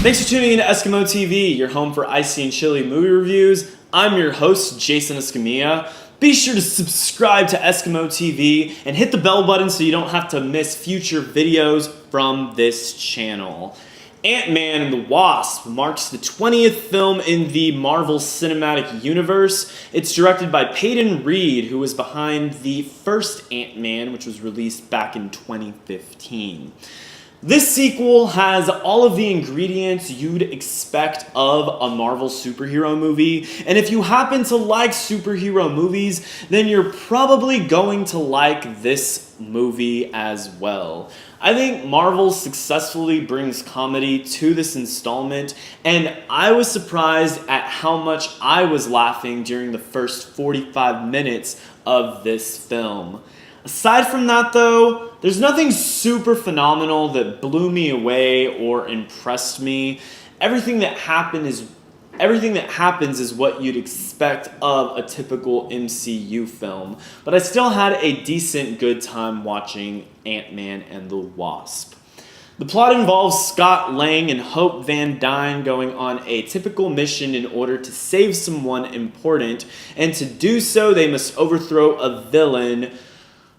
Thanks for tuning in to EskimoTV, your home for icy and chilly movie reviews. I'm your host, Jason Escamilla. Be sure to subscribe to EskimoTV and hit the bell button so you don't have to miss future videos from this channel. Ant-Man and the Wasp marks the 20th film in the Marvel Cinematic Universe. It's directed by Peyton, who was behind the first Ant-Man, which was released back in 2015. This sequel has all of the ingredients you'd expect of a Marvel superhero movie, and if you happen to like superhero movies, then you're probably going to like this movie as well. I think Marvel successfully brings comedy to this installment, and I was surprised at how much I was laughing during the first 45 minutes of this film. Aside from that though, there's nothing super phenomenal that blew me away or impressed me. Everything that happens is what you'd expect of a typical MCU film, but I still had a decent good time watching Ant-Man and the Wasp. The plot involves Scott Lang and Hope Van Dyne going on a typical mission in order to save someone important, and to do so they must overthrow a villain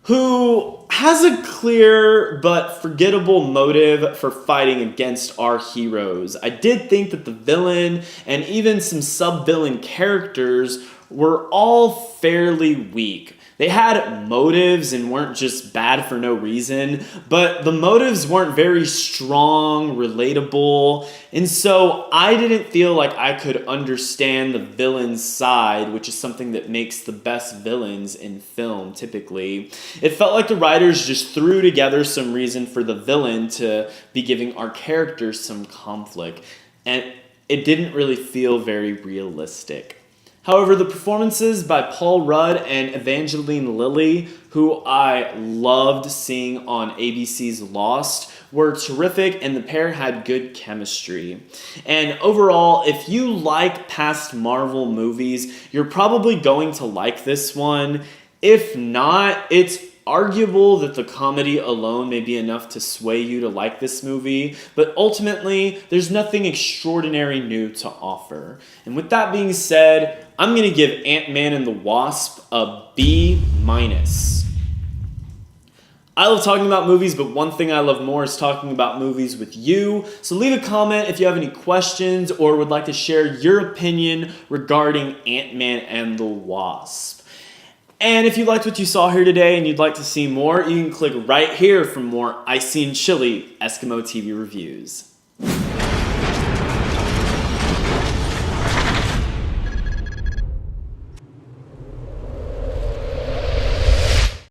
who has a clear but forgettable motive for fighting against our heroes. I did think that the villain and even some sub-villain characters were all fairly weak. They had motives and weren't just bad for no reason, but the motives weren't very strong, relatable, and so I didn't feel like I could understand the villain's side, which is something that makes the best villains in film typically. It felt like the writers just threw together some reason for the villain to be giving our characters some conflict, and it didn't really feel very realistic. However, the performances by Paul Rudd and Evangeline Lilly, who I loved seeing on ABC's Lost, were terrific, and the pair had good chemistry. And overall, if you like past Marvel movies, you're probably going to like this one. If not, it's arguable that the comedy alone may be enough to sway you to like this movie, but ultimately, there's nothing extraordinary new to offer. And with that being said, I'm going to give Ant-Man and the Wasp a B-. I love talking about movies, but one thing I love more is talking about movies with you. So leave a comment if you have any questions or would like to share your opinion regarding Ant-Man and the Wasp. And if you liked what you saw here today and you'd like to see more, you can click right here for more icy and chilly EskimoTV reviews.